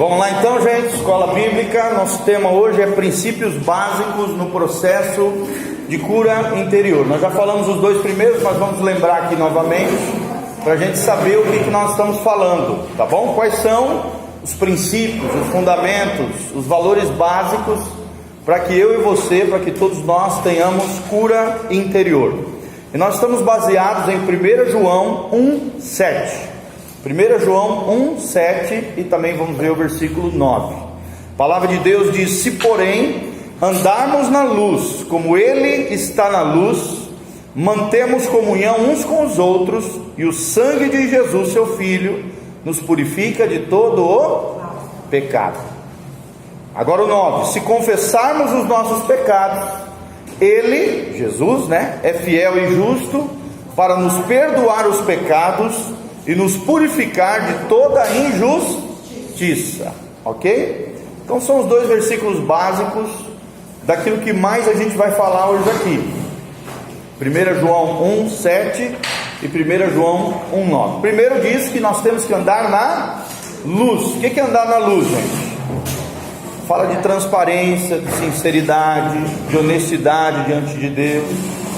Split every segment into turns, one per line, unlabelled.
Vamos lá então, gente, escola bíblica. Nosso tema hoje é princípios básicos no processo de cura interior. Nós já falamos os dois primeiros, mas vamos lembrar aqui novamente, para a gente saber o que nós estamos falando, tá bom? Quais são os princípios, os fundamentos, os valores básicos, para que eu e você, para que todos nós tenhamos cura interior. E nós estamos baseados em 1 João 1,7. 1 João 1,7 e também vamos ver o versículo 9. A palavra de Deus diz: se porém andarmos na luz, como Ele está na luz, mantemos comunhão uns com os outros, e o sangue de Jesus, seu Filho, nos purifica de todo o pecado. Agora o 9: se confessarmos os nossos pecados, Ele, Jesus, é fiel e justo para nos perdoar os pecados e nos purificar de toda injustiça. Ok? Então são os dois versículos básicos daquilo que mais a gente vai falar hoje aqui. 1 João 1,7 e 1 João 1,9. Primeiro diz que nós temos que andar na luz. O que é andar na luz, gente? Fala de transparência, de sinceridade, de honestidade diante de Deus,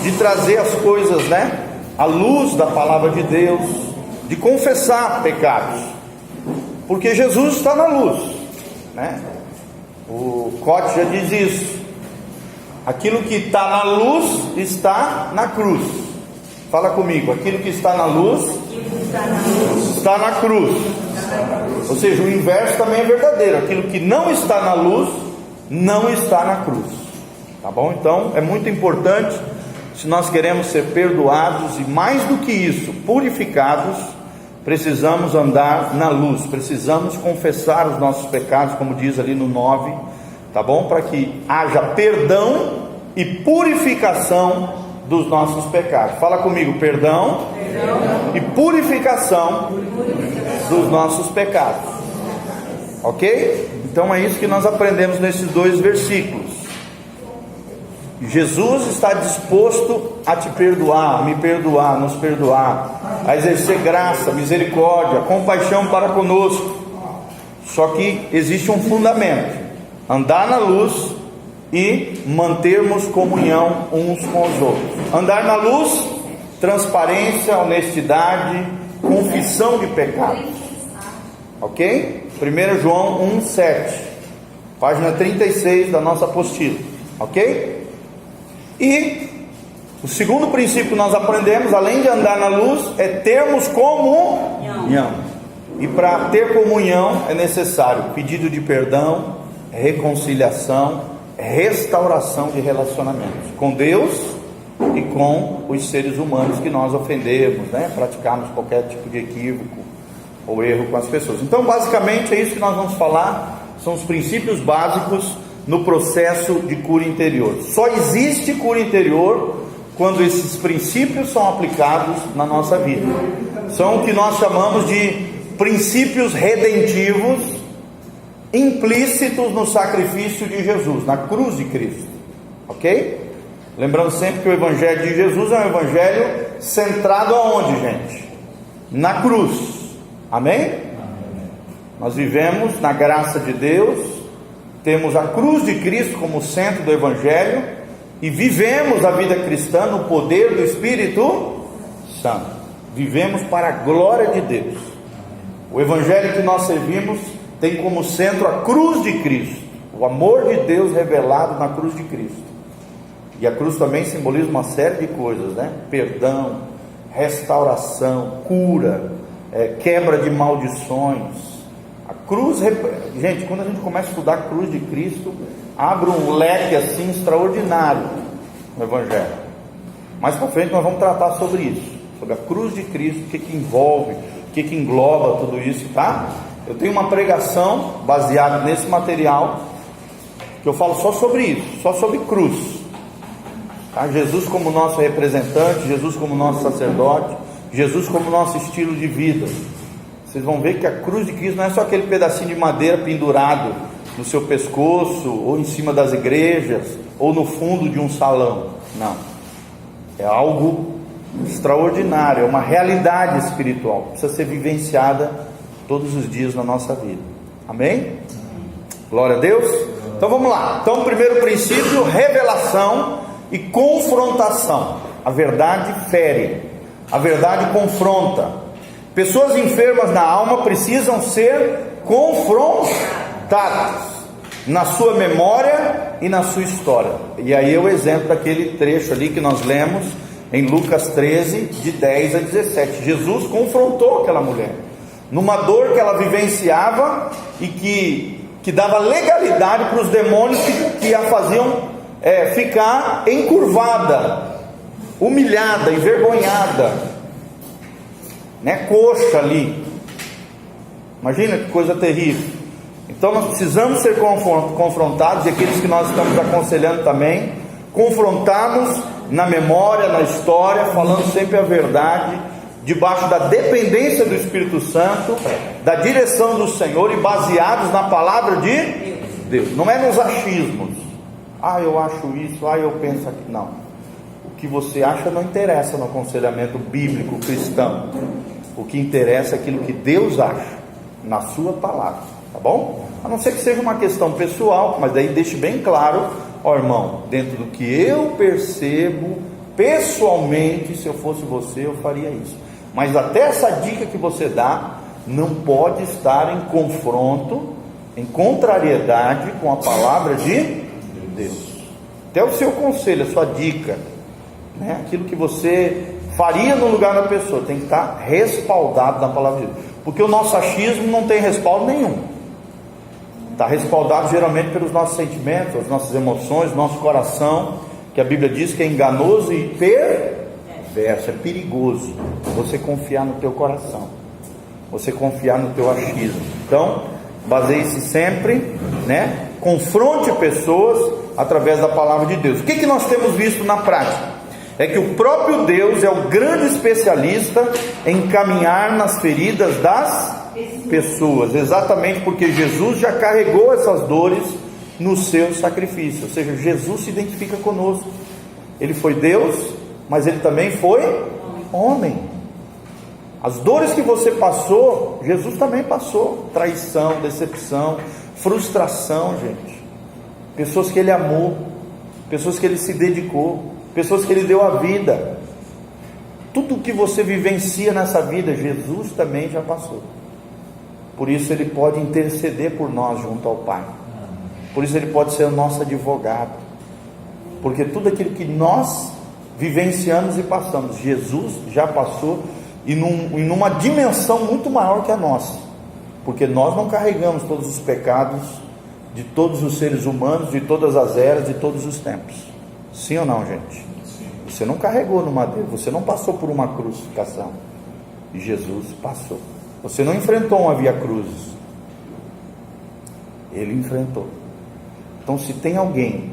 de trazer as coisas, à luz da palavra de Deus, de confessar pecados, porque Jesus está na luz, O Cote já diz isso: aquilo que está na luz está na cruz. Fala comigo: aquilo que está na luz está na cruz. Ou seja, o inverso também é verdadeiro: aquilo que não está na luz não está na cruz. Tá bom? Então é muito importante, se nós queremos ser perdoados e, mais do que isso, purificados, precisamos andar na luz, precisamos confessar os nossos pecados, como diz ali no 9, tá bom? Para que haja perdão e purificação dos nossos pecados. Fala comigo: perdão e purificação dos nossos pecados. Ok? Então é isso que nós aprendemos nesses dois versículos. Jesus está disposto a te perdoar, me perdoar, nos perdoar, a exercer graça, misericórdia, compaixão para conosco. Só que existe um fundamento: andar na luz e mantermos comunhão uns com os outros. Andar na luz, transparência, honestidade, confissão de pecados. Ok? 1 João 1,7, página 36 da nossa apostila. Ok? E o segundo princípio que nós aprendemos, além de andar na luz, é termos comunhão. E para ter comunhão é necessário pedido de perdão, reconciliação, restauração de relacionamentos com Deus e com os seres humanos que nós ofendemos, praticamos qualquer tipo de equívoco ou erro com as pessoas. Então basicamente é isso que nós vamos falar. São os princípios básicos no processo de cura interior. Só existe cura interior quando esses princípios são aplicados na nossa vida. São o que nós chamamos de princípios redentivos, implícitos no sacrifício de Jesus, na cruz de Cristo. Ok? Lembrando sempre que o evangelho de Jesus é um evangelho centrado aonde, gente? Na cruz. Amém? Nós vivemos na graça de Deus, temos a cruz de Cristo como centro do evangelho e vivemos a vida cristã no poder do Espírito Santo. Vivemos para a glória de Deus. O evangelho que nós servimos tem como centro a cruz de Cristo, o amor de Deus revelado na cruz de Cristo. E a cruz também simboliza uma série de coisas, Perdão, restauração, cura, quebra de maldições. A cruz, gente, quando a gente começa a estudar a cruz de Cristo, abre um leque assim extraordinário no evangelho. Mais para frente nós vamos tratar sobre isso, sobre a cruz de Cristo, o que envolve, o que engloba tudo isso, tá? Eu tenho uma pregação baseada nesse material, que eu falo só sobre isso, só sobre cruz, tá? Jesus como nosso representante, Jesus como nosso sacerdote, Jesus como nosso estilo de vida. Vocês vão ver que a cruz de Cristo não é só aquele pedacinho de madeira pendurado no seu pescoço, ou em cima das igrejas, ou no fundo de um salão. Não, é algo extraordinário, é uma realidade espiritual, precisa ser vivenciada todos os dias na nossa vida. Amém? Glória a Deus. Então vamos lá. Então, primeiro princípio: revelação e confrontação. A verdade fere, a verdade confronta. Pessoas enfermas na alma precisam ser confrontadas na sua memória e na sua história. E aí o exemplo daquele trecho ali que nós lemos em Lucas 13, de 10 a 17. Jesus confrontou aquela mulher numa dor que ela vivenciava e que dava legalidade para os demônios que a faziam ficar encurvada, humilhada, envergonhada, né? Coxa ali. Imagina que coisa terrível. Então nós precisamos ser confrontados, e aqueles que nós estamos aconselhando também, confrontados na memória, na história, falando sempre a verdade, debaixo da dependência do Espírito Santo, da direção do Senhor, e baseados na palavra de Deus. Não é nos achismos. Eu acho isso, eu penso aqui. Não. O que você acha não interessa no aconselhamento bíblico cristão. O que interessa é aquilo que Deus acha na sua palavra, tá bom? A não ser que seja uma questão pessoal, mas daí deixe bem claro: irmão, dentro do que eu percebo pessoalmente, se eu fosse você, eu faria isso. Mas até essa dica que você dá não pode estar em confronto, em contrariedade com a palavra de Deus. Até o seu conselho, a sua dica, né? Aquilo que você faria no lugar da pessoa, tem que estar respaldado na palavra de Deus. Porque o nosso achismo não tem respaldo nenhum. Está respaldado geralmente pelos nossos sentimentos, as nossas emoções, nosso coração, que a Bíblia diz que é enganoso e perverso, é perigoso você confiar no teu coração, você confiar no teu achismo. Então, baseie-se sempre, né? Confronte pessoas através da palavra de Deus. O que nós temos visto na prática? É que o próprio Deus é o grande especialista em caminhar nas feridas das pessoas, exatamente porque Jesus já carregou essas dores no seu sacrifício. Ou seja, Jesus se identifica conosco. Ele foi Deus, mas ele também foi homem. As dores que você passou, Jesus também passou. Traição, decepção, frustração, gente. Pessoas que ele amou, pessoas que ele se dedicou, pessoas que ele deu a vida. Tudo que você vivencia nessa vida, Jesus também já passou. Por isso ele pode interceder por nós junto ao Pai. Por isso ele pode ser o nosso advogado. Porque tudo aquilo que nós vivenciamos e passamos, Jesus já passou, e numa dimensão muito maior que a nossa. Porque nós não carregamos todos os pecados de todos os seres humanos, de todas as eras, de todos os tempos. Sim ou não, gente? Você não carregou no madeiro, você não passou por uma crucificação, e Jesus passou. Você não enfrentou uma via cruzes, ele enfrentou. Então, se tem alguém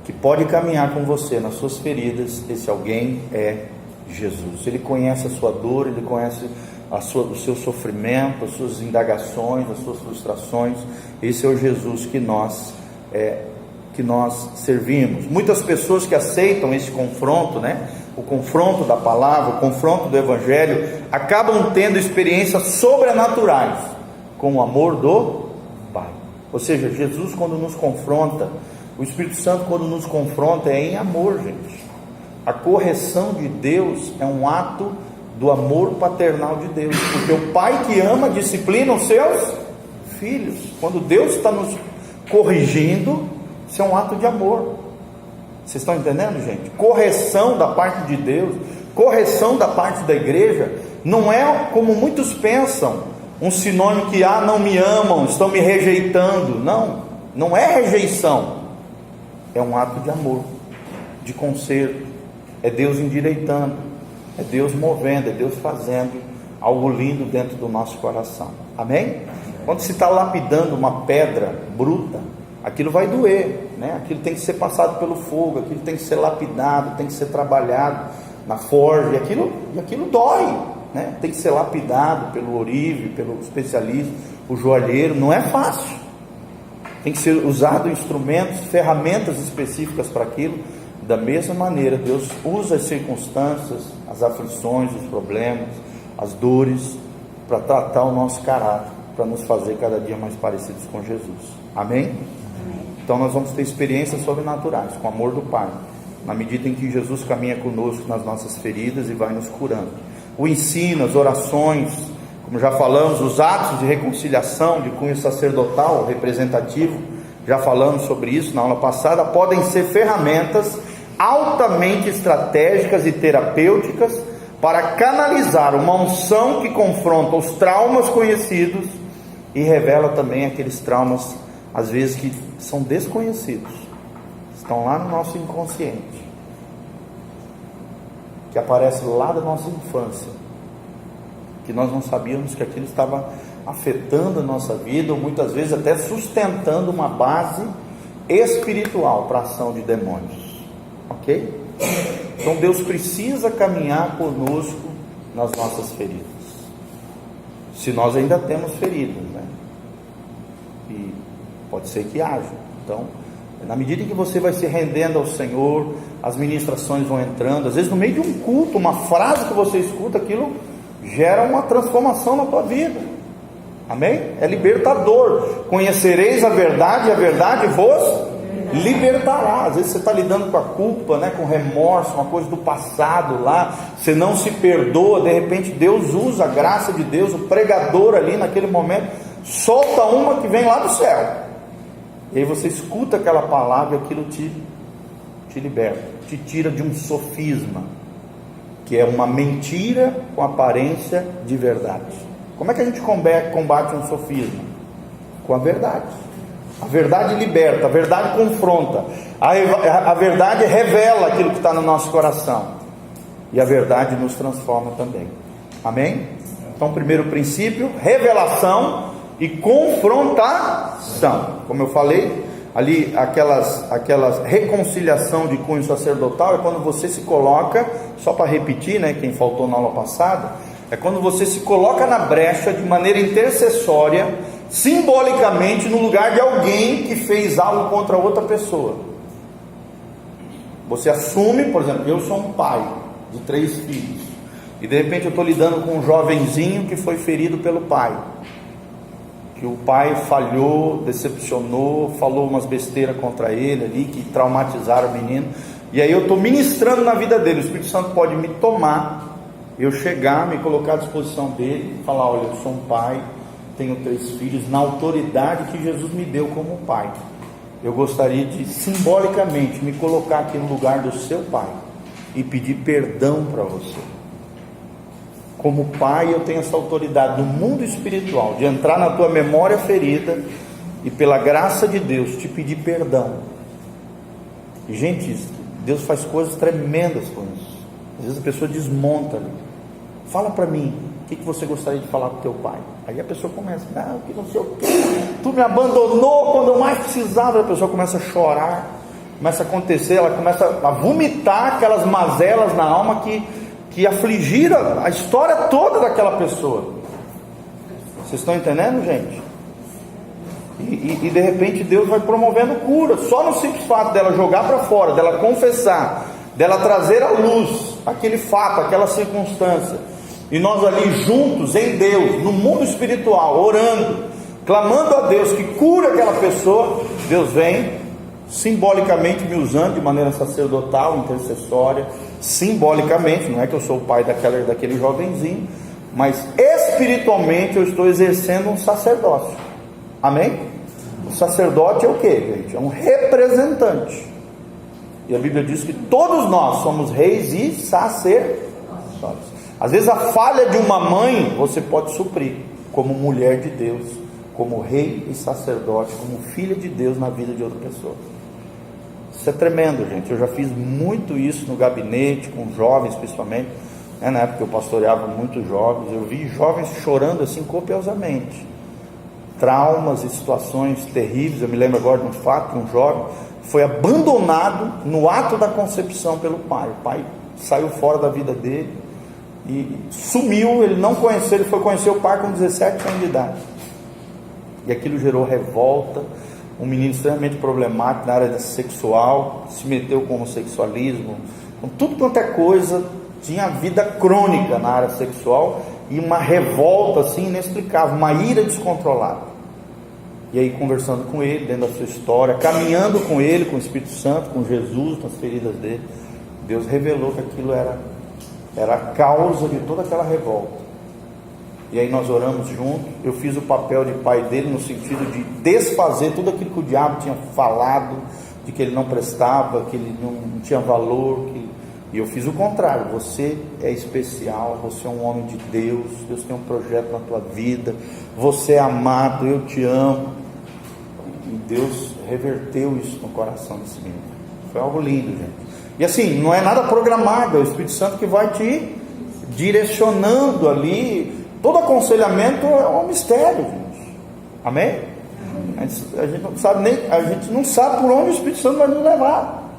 que pode caminhar com você nas suas feridas, esse alguém é Jesus. Ele conhece a sua dor, ele conhece o seu sofrimento, as suas indagações, as suas frustrações. Esse é o Jesus que nós servimos. Muitas pessoas que aceitam esse confronto, né? O confronto da palavra, o confronto do Evangelho, acabam tendo experiências sobrenaturais com o amor do Pai. Ou seja, Jesus, quando nos confronta, o Espírito Santo, quando nos confronta, é em amor, gente. A correção de Deus é um ato do amor paternal de Deus, porque o pai que ama disciplina os seus filhos. Quando Deus está nos corrigindo, isso é um ato de amor. Vocês estão entendendo, gente? Correção da parte de Deus, correção da parte da igreja, não é como muitos pensam, um sinônimo que não me amam, estão me rejeitando. Não, não é rejeição, é um ato de amor, de conserto. É Deus endireitando, é Deus movendo, é Deus fazendo algo lindo dentro do nosso coração. Amém? Quando se está lapidando uma pedra bruta, aquilo vai doer, né? Aquilo tem que ser passado pelo fogo, aquilo tem que ser lapidado, tem que ser trabalhado na forja, e aquilo dói, né? Tem que ser lapidado pelo ourive, pelo especialista, o joalheiro. Não é fácil. Tem que ser usado instrumentos, ferramentas específicas para aquilo. Da mesma maneira, Deus usa as circunstâncias, as aflições, os problemas, as dores, para tratar o nosso caráter, para nos fazer cada dia mais parecidos com Jesus. Amém? Então nós vamos ter experiências sobrenaturais com o amor do Pai, na medida em que Jesus caminha conosco nas nossas feridas e vai nos curando. O ensino, as orações, como já falamos, os atos de reconciliação de cunho sacerdotal representativo, já falamos sobre isso na aula passada, podem ser ferramentas altamente estratégicas e terapêuticas para canalizar uma unção que confronta os traumas conhecidos e revela também aqueles traumas, às vezes, que são desconhecidos, estão lá no nosso inconsciente, que aparece lá da nossa infância, que nós não sabíamos que aquilo estava afetando a nossa vida, ou muitas vezes até sustentando uma base espiritual para a ação de demônios. Ok? Então Deus precisa caminhar conosco nas nossas feridas, se nós ainda temos feridas, né? E pode ser que haja. Então, na medida em que você vai se rendendo ao Senhor, as ministrações vão entrando, às vezes no meio de um culto, uma frase que você escuta, aquilo gera uma transformação na tua vida. Amém? É libertador. Conhecereis a verdade e a verdade vos libertará. Às vezes você está lidando com a culpa, né, com remorso, uma coisa do passado lá, você não se perdoa, de repente Deus usa a graça de Deus, o pregador ali naquele momento solta uma que vem lá do céu, e aí você escuta aquela palavra e aquilo te liberta, te tira de um sofisma, que é uma mentira com aparência de verdade. Como é que a gente combate um sofisma? Com a verdade. A verdade liberta, a verdade confronta, a verdade revela aquilo que está no nosso coração, e a verdade nos transforma também. Amém? Então, primeiro princípio, revelação e confrontação. Como eu falei, ali aquelas reconciliação de cunho sacerdotal é quando você se coloca, só para repetir, né, quem faltou na aula passada, é quando você se coloca na brecha de maneira intercessória, simbolicamente no lugar de alguém que fez algo contra outra pessoa. Você assume, por exemplo, eu sou um pai de 3 filhos, e de repente eu estou lidando com um jovenzinho que foi ferido pelo pai, que o pai falhou, decepcionou, falou umas besteiras contra ele ali, que traumatizaram o menino, e aí eu estou ministrando na vida dele. O Espírito Santo pode me tomar, eu chegar, me colocar à disposição dele, falar: olha, eu sou um pai, tenho 3 filhos, na autoridade que Jesus me deu como pai, eu gostaria de simbolicamente me colocar aqui no lugar do seu pai e pedir perdão para você. Como pai, eu tenho essa autoridade no mundo espiritual de entrar na tua memória ferida e, pela graça de Deus, te pedir perdão. E, gente, Deus faz coisas tremendas com isso. Às vezes a pessoa desmonta ali. Fala para mim, o que você gostaria de falar para o teu pai? Aí a pessoa começa: não, que não sei o que, tu me abandonou quando eu mais precisava. A pessoa começa a chorar, começa a acontecer, ela começa a vomitar aquelas mazelas na alma que afligiram a história toda daquela pessoa. Vocês estão entendendo, gente? E de repente Deus vai promovendo cura, só no simples fato dela jogar para fora, dela confessar, dela trazer à luz aquele fato, aquela circunstância, e nós ali juntos em Deus, no mundo espiritual, orando, clamando a Deus que cura aquela pessoa. Deus vem simbolicamente me usando de maneira sacerdotal, intercessória, simbolicamente. Não é que eu sou o pai daquele jovenzinho, mas espiritualmente eu estou exercendo um sacerdócio. Amém? O sacerdote é o que, gente? É um representante, e a Bíblia diz que todos nós somos reis e sacerdotes. Às vezes a falha de uma mãe você pode suprir como mulher de Deus, como rei e sacerdote, como filha de Deus na vida de outra pessoa. Isso é tremendo, gente. Eu já fiz muito isso no gabinete, com jovens principalmente, né? Na época que eu pastoreava muitos jovens, eu vi jovens chorando assim copiosamente, traumas e situações terríveis. Eu me lembro agora de um fato, de um jovem foi abandonado no ato da concepção pelo pai. O pai saiu fora da vida dele e sumiu, ele não conheceu, ele foi conhecer o pai com 17 anos de idade, e aquilo gerou revolta. Um menino extremamente problemático na área sexual, se meteu com homossexualismo, com tudo quanto é coisa, tinha vida crônica na área sexual, e uma revolta assim inexplicável, uma ira descontrolada. E aí, conversando com ele, dentro da sua história, caminhando com ele, com o Espírito Santo, com Jesus, nas feridas dele, Deus revelou que aquilo era a causa de toda aquela revolta. E aí nós oramos juntos. Eu fiz o papel de pai dele no sentido de desfazer tudo aquilo que o diabo tinha falado, de que ele não prestava, que ele não tinha valor, e eu fiz o contrário. Você é especial, você é um homem de Deus, Deus tem um projeto na tua vida, você é amado, eu te amo. E Deus reverteu isso no coração desse menino. Foi algo lindo, gente. E assim, não é nada programado, é o Espírito Santo que vai te direcionando ali. Todo aconselhamento é um mistério, gente. Amém? A gente não sabe por onde o Espírito Santo vai nos levar.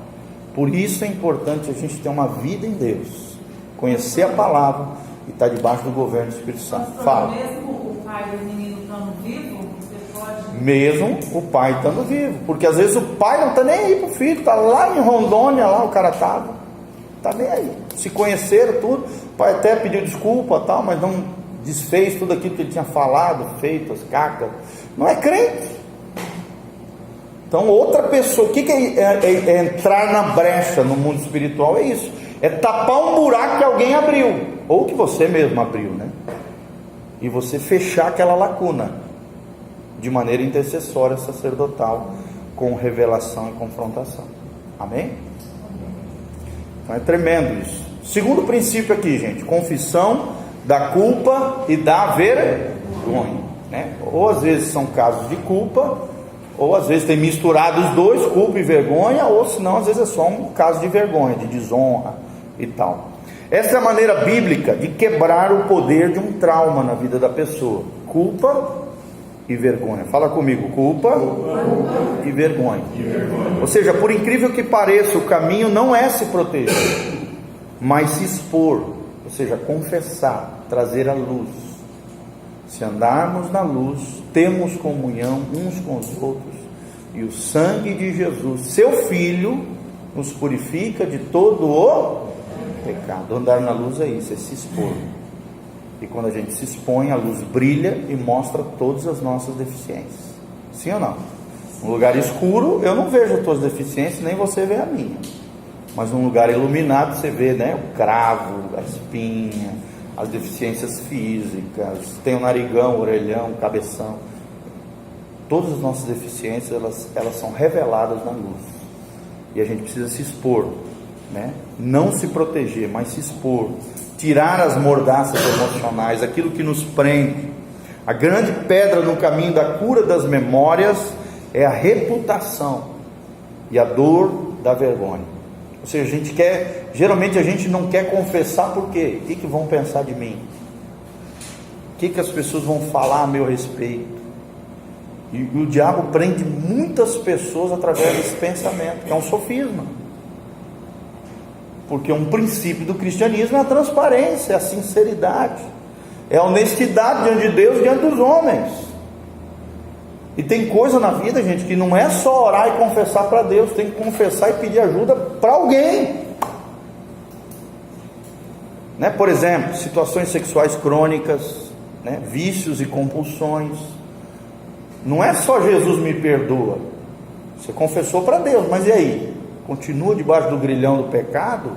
Por isso é importante a gente ter uma vida em Deus, conhecer a palavra e estar debaixo do governo do Espírito Santo. Fala.
Mesmo o pai do menino estando vivo, você pode...
Mesmo o pai estando vivo, porque às vezes o pai não está nem aí para o filho, está lá em Rondônia, lá o cara está nem aí. Se conheceram tudo, o pai até pediu desculpa, tal, mas não desfez tudo aquilo que ele tinha falado, feito, as cacas. Não é crente. Então outra pessoa, o que é entrar na brecha no mundo espiritual? É isso, é tapar um buraco que alguém abriu, ou que você mesmo abriu, né? E você fechar aquela lacuna de maneira intercessória, sacerdotal, com revelação e confrontação. Amém? Então é tremendo isso. Segundo princípio aqui, gente: confissão da culpa e da vergonha, né? Ou às vezes são casos de culpa, ou às vezes tem misturado os dois, culpa e vergonha, ou senão às vezes é só um caso de vergonha, de desonra e tal. Essa é a maneira bíblica de quebrar o poder de um trauma na vida da pessoa: culpa e vergonha. Fala comigo: culpa e vergonha. Ou seja, por incrível que pareça, o caminho não é se proteger, mas se expor, ou seja, confessar, trazer à luz. Se andarmos na luz, temos comunhão uns com os outros, e o sangue de Jesus, seu Filho, nos purifica de todo o pecado. Andar na luz é isso, é se expor. E quando a gente se expõe, a luz brilha e mostra todas as nossas deficiências. Sim ou não? Num lugar escuro, eu não vejo as tuas deficiências, nem você vê a minha. Mas num lugar iluminado, você vê, né, o cravo, a espinha, as deficiências físicas, tem o narigão, o orelhão, o cabeção. Todas as nossas deficiências, elas são reveladas na luz. E a gente precisa se expor, né? Não se proteger, mas se expor. Tirar as mordaças emocionais, aquilo que nos prende. A grande pedra no caminho da cura das memórias é a reputação e a dor da vergonha. Ou seja, geralmente a gente não quer confessar. Por quê? O que vão pensar de mim? O que as pessoas vão falar a meu respeito? E o diabo prende muitas pessoas através desse pensamento, que é um sofisma. Porque um princípio do cristianismo é a transparência, é a sinceridade, é a honestidade diante de Deus e diante dos homens. E tem coisa na vida, gente, que não é só orar e confessar para Deus, tem que confessar e pedir ajuda para alguém, né? Por exemplo, situações sexuais crônicas, né? Vícios e compulsões. Não é só Jesus me perdoa, você confessou para Deus, mas e aí? Continua debaixo do grilhão do pecado?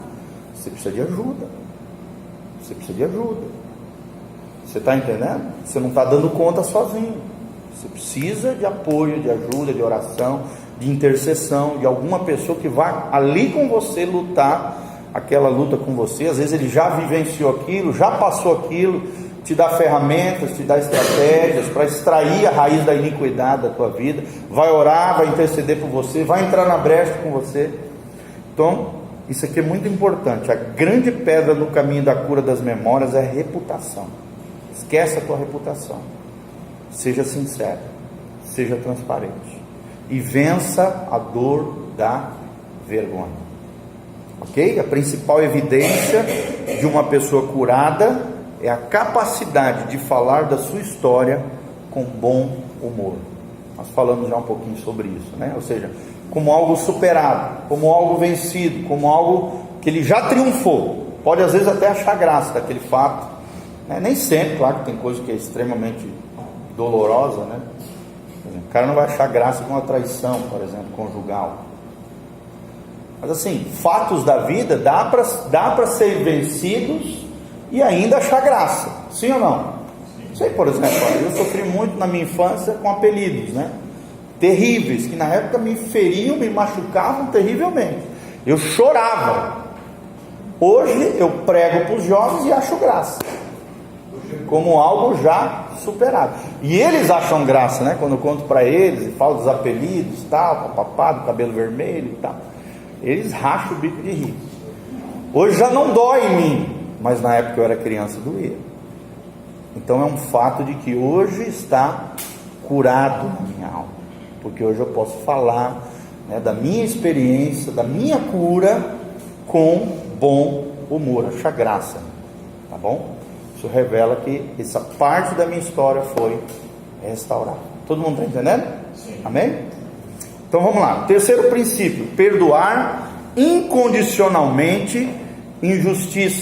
Você precisa de ajuda. Você precisa de ajuda. Você está entendendo? Você não está dando conta sozinho. Você precisa de apoio, de ajuda, de oração, de intercessão, de alguma pessoa que vá ali com você lutar aquela luta com você. Às vezes ele já vivenciou aquilo, já passou aquilo, te dá ferramentas, te dá estratégias para extrair a raiz da iniquidade da tua vida. Vai orar, vai interceder por você, vai entrar na brecha com você. Então, isso aqui é muito importante. A grande pedra no caminho da cura das memórias é a reputação. Esquece a tua reputação. Seja sincero, seja transparente e vença a dor da vergonha. Ok? A principal evidência de uma pessoa curada é a capacidade de falar da sua história com bom humor. Nós falamos já um pouquinho sobre isso, né? Ou seja, como algo superado, como algo vencido, como algo que ele já triunfou. Pode às vezes até achar graça daquele fato, Nem sempre, claro que tem coisa que é extremamente dolorosa, né? O cara não vai achar graça com a traição, por exemplo, conjugal. Mas assim, fatos da vida dá para ser vencidos e ainda achar graça, sim ou não? Sei, por exemplo, eu sofri muito na minha infância com apelidos, né? Terríveis, que na época me feriam, me machucavam terrivelmente. Eu chorava. Hoje eu prego para os jovens e acho graça, como algo já superado. E eles acham graça, né? Quando eu conto para eles e falo dos apelidos, tal, papapá, do cabelo vermelho e tal, eles racham o bico de rir. Hoje já não dói em mim, mas na época eu era criança, doía. Então é um fato de que hoje está curado na minha alma, porque hoje eu posso falar, né, da minha experiência, da minha cura com bom humor, achar graça, tá bom? Isso revela que essa parte da minha história foi restaurada. Todo mundo está entendendo? Sim. Amém? Então vamos lá. Terceiro princípio: perdoar incondicionalmente injustiça.